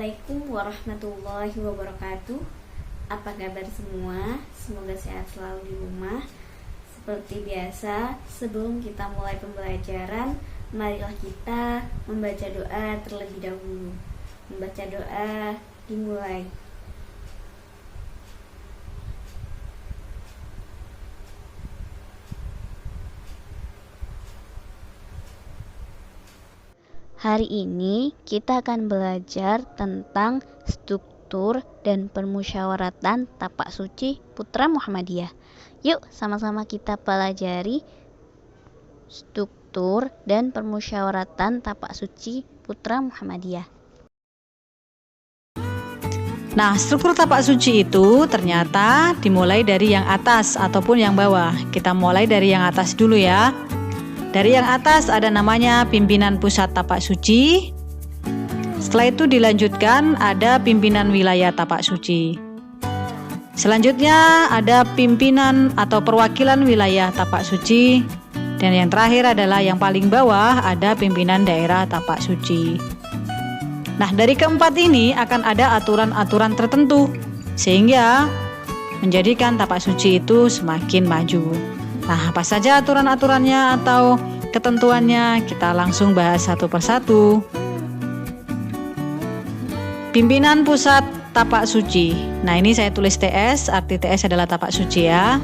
Assalamualaikum warahmatullahi wabarakatuh. Apa kabar semua? Semoga sehat selalu di rumah. Seperti biasa, sebelum kita mulai pembelajaran, marilah kita membaca doa terlebih dahulu. Membaca doa dimulai. Hari ini kita akan belajar tentang struktur dan permusyawaratan tapak suci Putra Muhammadiyah. Yuk sama-sama kita pelajari struktur dan permusyawaratan tapak suci Putra Muhammadiyah. Nah, struktur tapak suci itu ternyata dimulai dari yang atas ataupun yang bawah. Kita mulai dari yang atas dulu ya. Dari yang atas ada namanya pimpinan pusat tapak suci. Setelah itu dilanjutkan ada pimpinan wilayah tapak suci. Selanjutnya ada pimpinan atau perwakilan wilayah tapak suci. Dan yang terakhir adalah yang paling bawah ada pimpinan daerah tapak suci. Nah, dari keempat ini akan ada aturan-aturan tertentu sehingga menjadikan tapak suci itu semakin maju. Nah, apa saja aturan-aturannya atau ketentuannya? Kita langsung bahas satu persatu. Pimpinan pusat tapak suci. Nah, ini saya tulis TS, arti TS adalah tapak suci ya.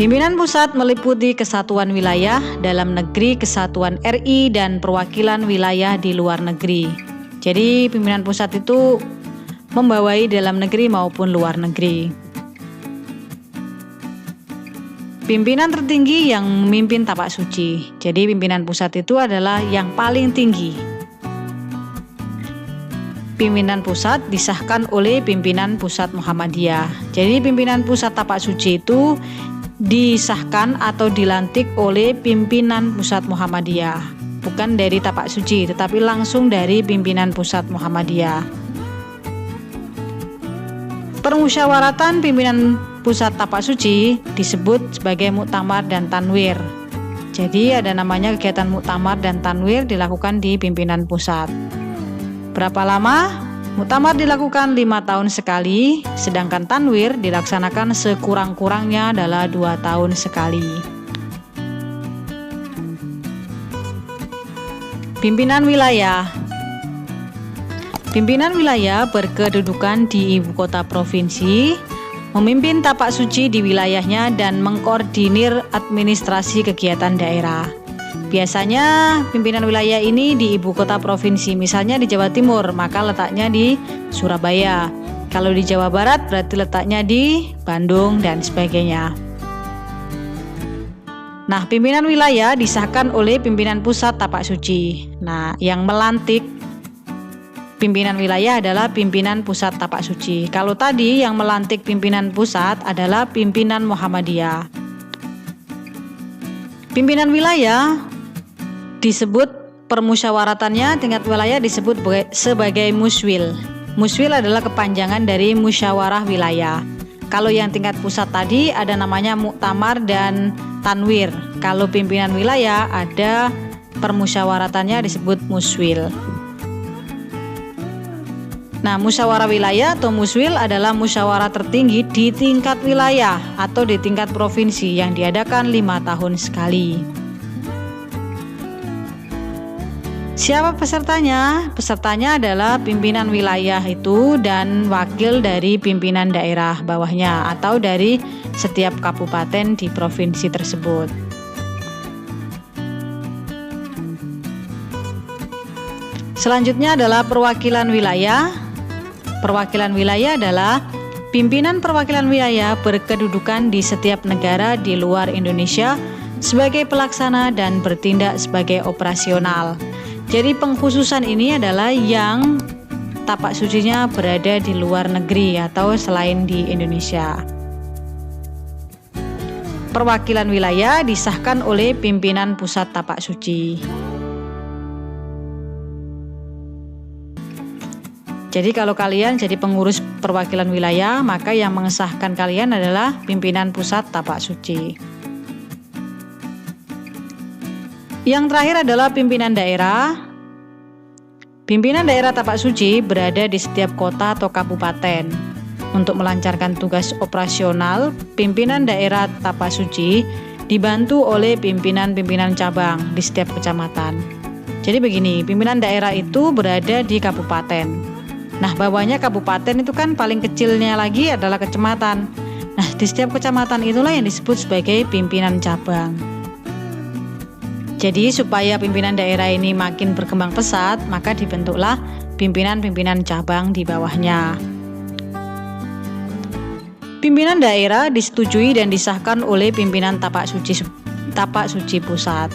Pimpinan pusat meliputi kesatuan wilayah dalam negeri, kesatuan RI, dan perwakilan wilayah di luar negeri. Jadi, pimpinan pusat itu membawai dalam negeri maupun luar negeri. Pimpinan tertinggi yang memimpin tapak suci. Jadi pimpinan pusat itu adalah yang paling tinggi. Pimpinan pusat disahkan oleh pimpinan pusat Muhammadiyah. Jadi pimpinan pusat tapak suci itu disahkan atau dilantik oleh pimpinan pusat Muhammadiyah. Bukan dari tapak suci, tetapi langsung dari pimpinan pusat Muhammadiyah. Permusyawaratan pimpinan pusat tapak suci disebut sebagai muktamar dan tanwir. Jadi ada namanya kegiatan muktamar dan tanwir dilakukan di pimpinan pusat. Berapa lama? Muktamar dilakukan 5 tahun sekali, sedangkan tanwir dilaksanakan sekurang-kurangnya adalah 2 tahun sekali. Pimpinan wilayah. Pimpinan wilayah berkedudukan di ibu kota provinsi, memimpin tapak suci di wilayahnya dan mengkoordinir administrasi kegiatan daerah. Biasanya pimpinan wilayah ini di ibu kota provinsi, misalnya di Jawa Timur, maka letaknya di Surabaya. Kalau di Jawa Barat berarti letaknya di Bandung dan sebagainya. Nah, pimpinan wilayah disahkan oleh pimpinan pusat tapak suci. Nah, yang melantik pimpinan wilayah adalah pimpinan pusat tapak suci. Kalau tadi yang melantik pimpinan pusat adalah pimpinan Muhammadiyah. Pimpinan wilayah disebut permusyawaratannya tingkat wilayah disebut sebagai muswil. Muswil adalah kepanjangan dari musyawarah wilayah. Kalau yang tingkat pusat tadi ada namanya muktamar dan tanwir. Kalau pimpinan wilayah ada permusyawaratannya disebut muswil. Nah, musyawarah wilayah atau muswil adalah musyawarah tertinggi di tingkat wilayah atau di tingkat provinsi yang diadakan 5 tahun sekali. Siapa pesertanya? Pesertanya adalah pimpinan wilayah itu dan wakil dari pimpinan daerah bawahnya atau dari setiap kabupaten di provinsi tersebut. Selanjutnya adalah perwakilan wilayah. Perwakilan wilayah adalah pimpinan perwakilan wilayah berkedudukan di setiap negara di luar Indonesia sebagai pelaksana dan bertindak sebagai operasional. Jadi pengkhususan ini adalah yang tapak sucinya berada di luar negeri atau selain di Indonesia. Perwakilan wilayah disahkan oleh pimpinan pusat tapak suci. Jadi kalau kalian jadi pengurus perwakilan wilayah, maka yang mengesahkan kalian adalah pimpinan pusat tapak suci. Yang terakhir adalah pimpinan daerah. Pimpinan daerah tapak suci berada di setiap kota atau kabupaten. Untuk melancarkan tugas operasional, pimpinan daerah tapak suci dibantu oleh pimpinan-pimpinan cabang di setiap kecamatan. Jadi begini, pimpinan daerah itu berada di kabupaten. Nah, bawahnya kabupaten itu kan paling kecilnya lagi adalah kecamatan. Nah, di setiap kecamatan itulah yang disebut sebagai pimpinan cabang. Jadi supaya pimpinan daerah ini makin berkembang pesat, maka dibentuklah pimpinan-pimpinan cabang di bawahnya. Pimpinan daerah disetujui dan disahkan oleh pimpinan tapak suci pusat.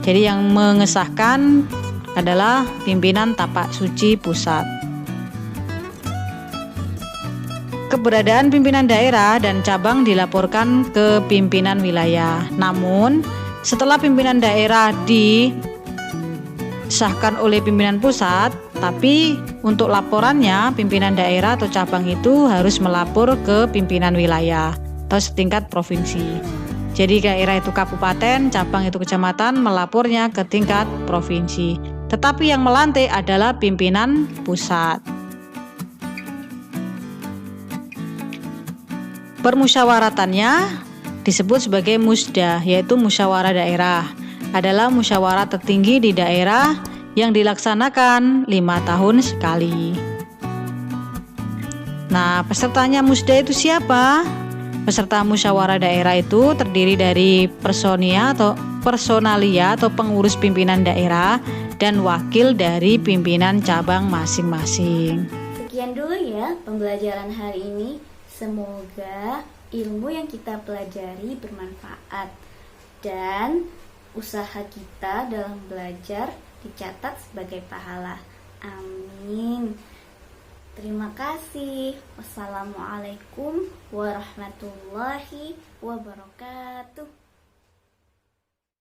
Jadi yang mengesahkan adalah pimpinan tapak suci pusat. Keberadaan pimpinan daerah dan cabang dilaporkan ke pimpinan wilayah. Namun, setelah pimpinan daerah disahkan oleh pimpinan pusat, tapi untuk laporannya pimpinan daerah atau cabang itu harus melapor ke pimpinan wilayah atau setingkat provinsi. Jadi daerah itu kabupaten, cabang itu kecamatan, melapornya ke tingkat provinsi. Tetapi yang melantik adalah pimpinan pusat. Permusyawaratannya disebut sebagai musda, yaitu musyawarah daerah. Adalah musyawarah tertinggi di daerah yang dilaksanakan 5 tahun sekali. Nah, pesertanya musda itu siapa? Peserta musyawarah daerah itu terdiri dari personalia atau pengurus pimpinan daerah dan wakil dari pimpinan cabang masing-masing. Sekian dulu ya pembelajaran hari ini. Semoga ilmu yang kita pelajari bermanfaat dan usaha kita dalam belajar dicatat sebagai pahala. Amin. Terima kasih. Wassalamualaikum warahmatullahi wabarakatuh.